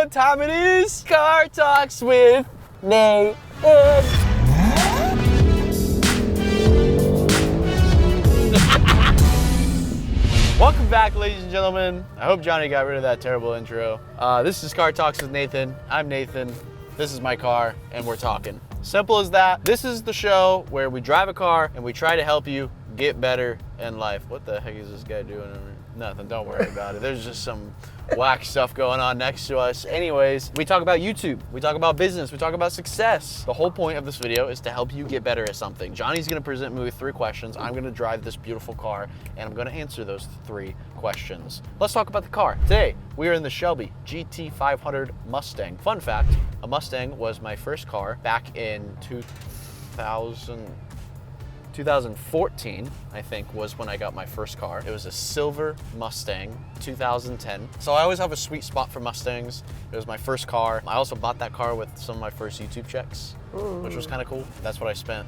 what time it is? Car Talks with Nathan. Welcome back, ladies and gentlemen. I hope Johnny got rid of that terrible intro. This is Car Talks with Nathan. I'm Nathan. This is my car, and we're talking. Simple as that. This is the show where we drive a car and we try to help you get better in life. What the heck is this guy doing over here? Nothing, don't worry about it. There's just some whack stuff going on next to us. Anyways, we talk about YouTube, we talk about business, we talk about success. The whole point of this video is to help you get better at something. Johnny's gonna present me with 3 questions. I'm gonna drive this beautiful car and I'm gonna answer those 3 questions. Let's talk about the car. Today, we are in the Shelby GT500 Mustang. Fun fact, a Mustang was my first car back in 2014, I think, was when I got my first car. It was a silver Mustang, 2010. So I always have a sweet spot for Mustangs. It was my first car. I also bought that car with some of my first YouTube checks, which was kind of cool. That's what I spent.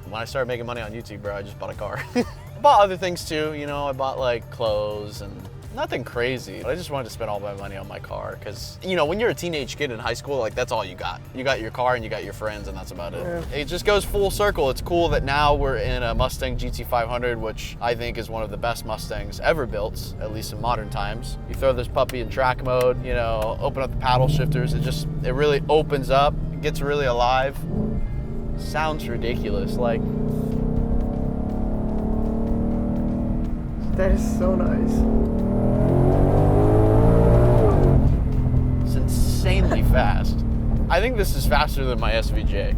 When I started making money on YouTube, bro, I just bought a car. I bought other things too, you know, I bought like clothes and nothing crazy, but I just wanted to spend all my money on my car because, you know, when you're a teenage kid in high school, like that's all you got. You got your car and you got your friends and that's about it. Yeah. It just goes full circle. It's cool that now we're in a Mustang GT500, which I think is one of the best Mustangs ever built, at least in modern times. You throw this puppy in track mode, you know, open up the paddle shifters, it really opens up, it gets really alive. Sounds ridiculous, like. That is so nice. Insanely fast. I think this is faster than my SVJ.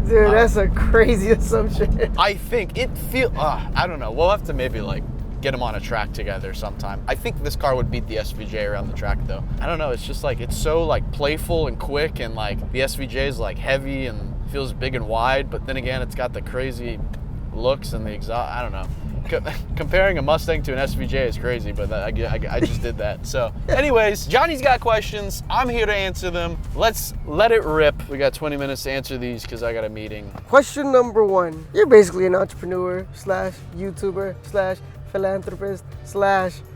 Dude, that's a crazy assumption. I think it I don't know. We'll have to maybe like get them on a track together sometime. I think this car would beat the SVJ around the track though. I don't know. It's just like, it's so like playful and quick, and like the SVJ is like heavy and feels big and wide, but then again, it's got the crazy looks and the exhaust. I don't know. Comparing a Mustang to an SVJ is crazy, but I just did that. So anyways, Johnny's got questions. I'm here to answer them. Let's let it rip. We got 20 minutes to answer these because I got a meeting. Question number 1. You're basically an entrepreneur / YouTuber / philanthropist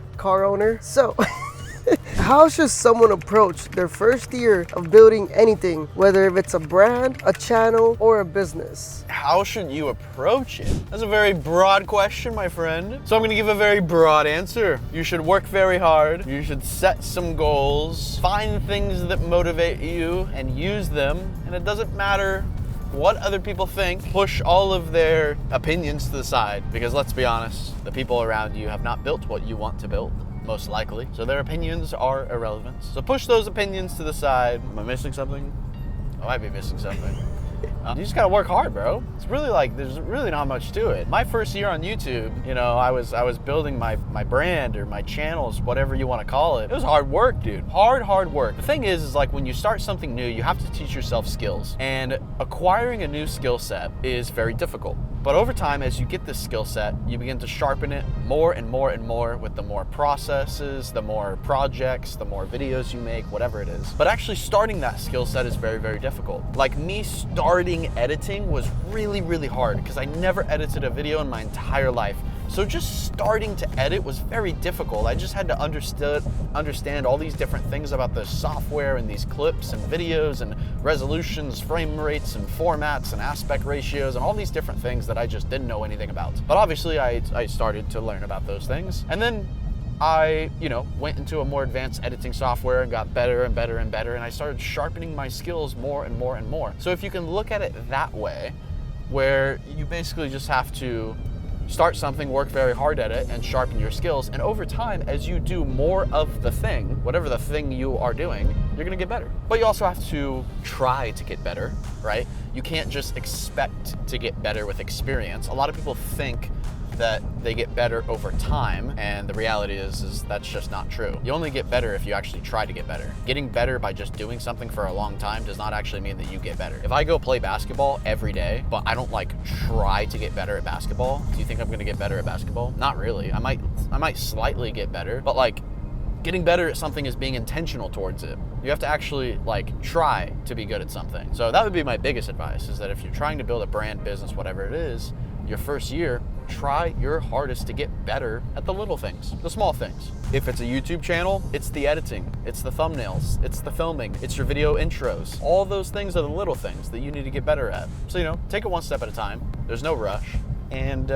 / car owner. So how should someone approach their first year of building anything, whether if it's a brand, a channel, or a business? How should you approach it? That's a very broad question, my friend. So I'm gonna give a very broad answer. You should work very hard. You should set some goals, find things that motivate you and use them. And it doesn't matter what other people think. Push all of their opinions to the side, because let's be honest, the people around you have not built what you want to build, most likely. So their opinions are irrelevant. So push those opinions to the side. Am I missing something? I might be missing something. You just gotta work hard, bro. It's really like, there's really not much to it. My first year on YouTube, you know, I was building my brand or my channels, whatever you wanna call it. It was hard work, dude. Hard work. The thing is like when you start something new, you have to teach yourself skills. And acquiring a new skill set is very difficult. But over time, as you get this skill set, you begin to sharpen it more and more and more with the more processes, the more projects, the more videos you make, whatever it is. But actually starting that skill set is very, very difficult. Like me starting editing was really, really hard because I never edited a video in my entire life. So just starting to edit was very difficult. I just had to understand all these different things about the software and these clips and videos and resolutions, frame rates and formats and aspect ratios and all these different things that I just didn't know anything about. But obviously I started to learn about those things. And then I, you know, went into a more advanced editing software and got better and better and better. And I started sharpening my skills more and more and more. So if you can look at it that way, where you basically just have to start something, work very hard at it, and sharpen your skills. And over time, as you do more of the thing, whatever the thing you are doing, you're gonna get better. But you also have to try to get better, right? You can't just expect to get better with experience. A lot of people think that they get better over time, and the reality is that's just not true. You only get better if you actually try to get better. Getting better by just doing something for a long time does not actually mean that you get better. If I go play basketball every day, but I don't like try to get better at basketball, do you think I'm gonna get better at basketball? Not really. I might slightly get better, but like getting better at something is being intentional towards it. You have to actually like try to be good at something. So that would be my biggest advice, is that if you're trying to build a brand, business, whatever it is, your first year, try your hardest to get better at the little things, the small things. If it's a YouTube channel, it's the editing, it's the thumbnails, it's the filming, it's your video intros. All those things are the little things that you need to get better at. So, you know, take it one step at a time. There's no rush. And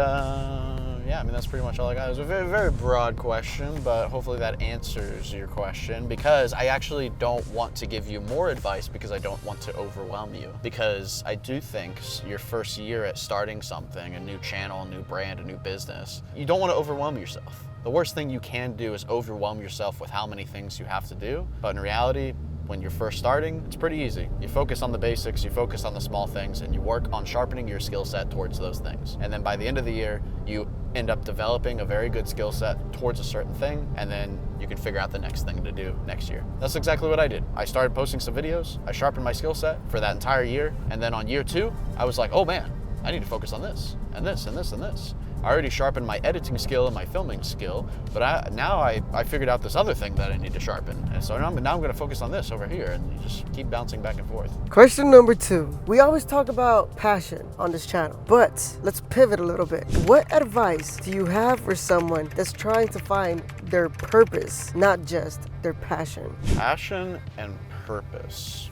yeah, I mean, that's pretty much all I got. It was a very, very broad question, but hopefully that answers your question, because I actually don't want to give you more advice because I don't want to overwhelm you. Because I do think your first year at starting something, a new channel, a new brand, a new business, you don't want to overwhelm yourself. The worst thing you can do is overwhelm yourself with how many things you have to do. But in reality, when you're first starting, it's pretty easy. You focus on the basics, you focus on the small things, and you work on sharpening your skill set towards those things. And then by the end of the year, you end up developing a very good skill set towards a certain thing, and then you can figure out the next thing to do next year. That's exactly what I did. I started posting some videos, I sharpened my skill set for that entire year, and then on year 2, I was like, oh man, I need to focus on this, and this, and this, and this. I already sharpened my editing skill and my filming skill, but now I figured out this other thing that I need to sharpen. And so now I'm gonna focus on this over here, and you just keep bouncing back and forth. Question number 2. We always talk about passion on this channel, but let's pivot a little bit. What advice do you have for someone that's trying to find their purpose, not just their passion? Passion and purpose.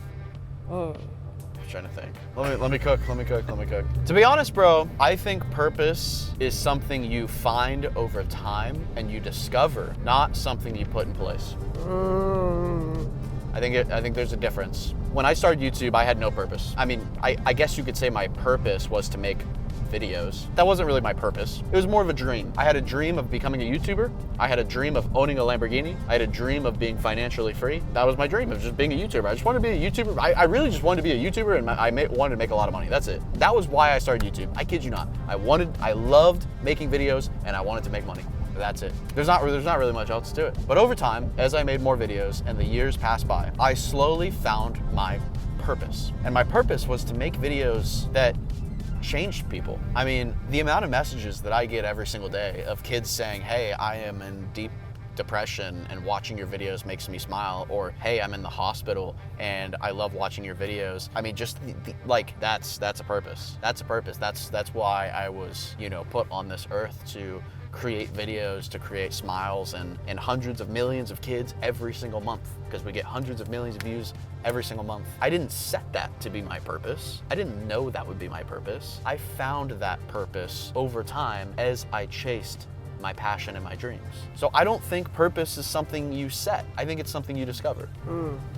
Trying to think. Let me cook. To be honest, bro, I think purpose is something you find over time and you discover, not something you put in place. I think there's a difference. When I started YouTube, I had no purpose. I mean, I guess you could say my purpose was to make videos. That wasn't really my purpose. It was more of a dream. I had a dream of becoming a YouTuber. I had a dream of owning a Lamborghini. I had a dream of being financially free. That was my dream, of just being a YouTuber. I just wanted to be a YouTuber. I really just wanted to be a YouTuber, and I wanted to make a lot of money. That's it. That was why I started YouTube. I kid you not. I loved making videos, and I wanted to make money. That's it. There's not really much else to it. But over time, as I made more videos and the years passed by, I slowly found my purpose. And my purpose was to make videos that changed people. I mean, the amount of messages that I get every single day of kids saying, hey, I am in deep depression and watching your videos makes me smile, or hey, I'm in the hospital and I love watching your videos. I mean, just like that's a purpose. That's a purpose. That's why I was, you know, put on this earth, to create videos, to create smiles and hundreds of millions of kids every single month, because we get hundreds of millions of views every single month. I didn't set that to be my purpose. I didn't know that would be my purpose. I found that purpose over time as I chased my passion and my dreams. So I don't think purpose is something you set. I think it's something you discover.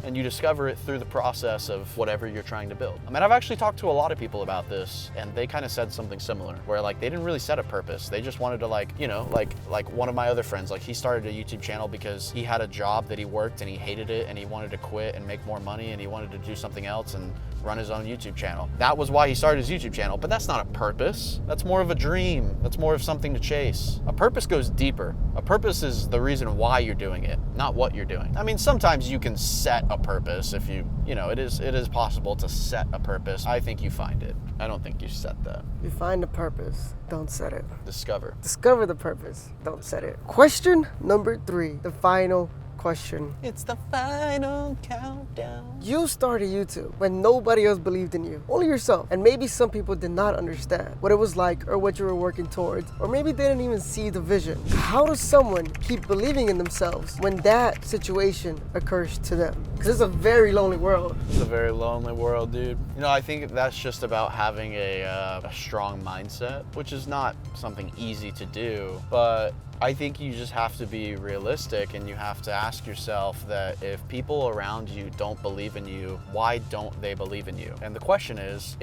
And you discover it through the process of whatever you're trying to build. I mean, I've actually talked to a lot of people about this, and they kind of said something similar, where like they didn't really set a purpose. They just wanted to, like, you know, like one of my other friends, like he started a YouTube channel because he had a job that he worked and he hated it and he wanted to quit and make more money and he wanted to do something else and run his own YouTube channel. That was why he started his YouTube channel, but that's not a purpose. That's more of a dream. That's more of something to chase. A purpose goes deeper. A purpose is the reason why you're doing it, not what you're doing. I mean, sometimes you can set a purpose if you know, it is possible to set a purpose. I think you find it. I don't think you set that. You find the purpose, don't set it. Discover. Discover the purpose, don't set it. Question number 3, the final question. It's the final countdown. You started YouTube when nobody else believed in you, only yourself. And maybe some people did not understand what it was like or what you were working towards, or maybe they didn't even see the vision. How does someone keep believing in themselves when that situation occurs to them? Because it's a very lonely world. It's a very lonely world, dude. You know, I think that's just about having a strong mindset, which is not something easy to do, but I think you just have to be realistic, and you have to ask yourself that if people around you don't believe in you, why don't they believe in you? And the question is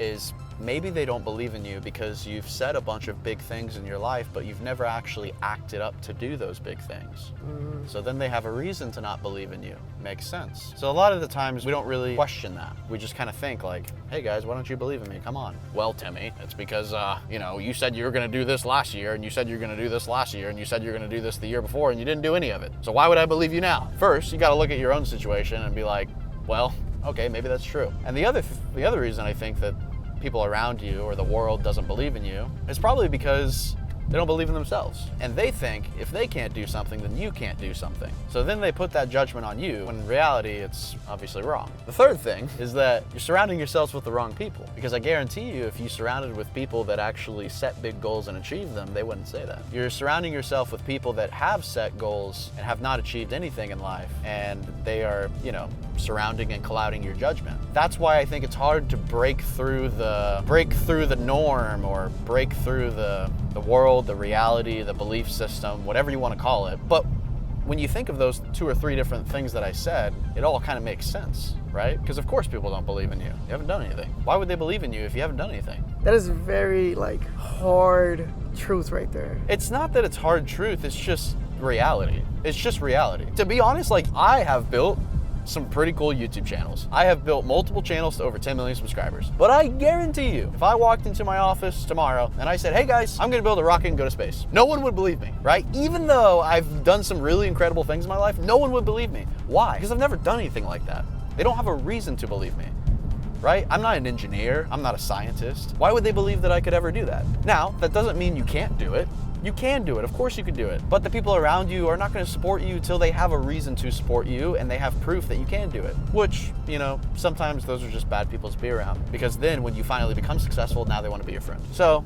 maybe they don't believe in you because you've said a bunch of big things in your life, but you've never actually acted up to do those big things. So then they have a reason to not believe in you. Makes sense. So a lot of the times we don't really question that. We just kind of think like, hey guys, why don't you believe in me? Come on. Well, Timmy, it's because, you know, you said you were going to do this last year, and you said you're going to do this last year, and you said you're going to do this the year before, and you didn't do any of it. So why would I believe you now? First, you got to look at your own situation and be like, well, okay, maybe that's true. And the other reason I think that people around you or the world doesn't believe in you is probably because They don't believe in themselves. And they think if they can't do something, then you can't do something. So then they put that judgment on you, when in reality, it's obviously wrong. The third thing is that you're surrounding yourselves with the wrong people. Because I guarantee you, if you surrounded with people that actually set big goals and achieve them, they wouldn't say that. You're surrounding yourself with people that have set goals and have not achieved anything in life, and they are, surrounding and clouding your judgment. That's why I think it's hard to break through the norm, or break through the world, the reality, the belief system, whatever you want to call it. But when you think of those 2 or 3 different things that I said, it all kind of makes sense, right? Because of course people don't believe in you. You haven't done anything. Why would they believe in you if you haven't done anything? That is very hard truth right there. It's not that it's hard truth, it's just reality. It's just reality. To be honest, I have built some pretty cool YouTube channels. I have built multiple channels to over 10 million subscribers. But I guarantee you, if I walked into my office tomorrow and I said, hey guys, I'm gonna build a rocket and go to space, no one would believe me, right? Even though I've done some really incredible things in my life, no one would believe me. Why? Because I've never done anything like that. They don't have a reason to believe me, right? I'm not an engineer, I'm not a scientist. Why would they believe that I could ever do that? Now, that doesn't mean you can't do it. You can do it, of course you can do it. But the people around you are not gonna support you till they have a reason to support you and they have proof that you can do it. Which, sometimes those are just bad people to be around. Because then when you finally become successful, now they wanna be your friend. So,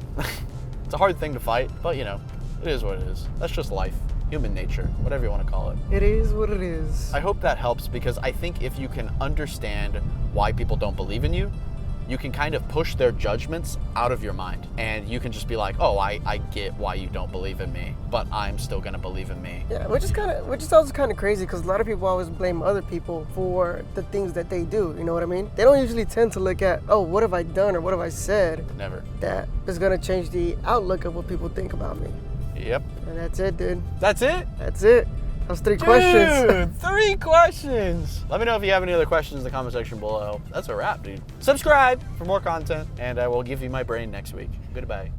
it's a hard thing to fight, but it is what it is. That's just life. Human nature, whatever you want to call it. It is what it is. I hope that helps, because I think if you can understand why people don't believe in you, you can kind of push their judgments out of your mind. And you can just be like, oh, I get why you don't believe in me, but I'm still gonna believe in me. Yeah, which is also kind of crazy, because a lot of people always blame other people for the things that they do, you know what I mean? They don't usually tend to look at, oh, what have I done or what have I said? Never. That is gonna change the outlook of what people think about me. Yep. And that's it, dude. That's it? That's it. That's 3 questions. Dude, 3 questions. Let me know if you have any other questions in the comment section below. That's a wrap, dude. Subscribe for more content, and I will give you my brain next week. Goodbye.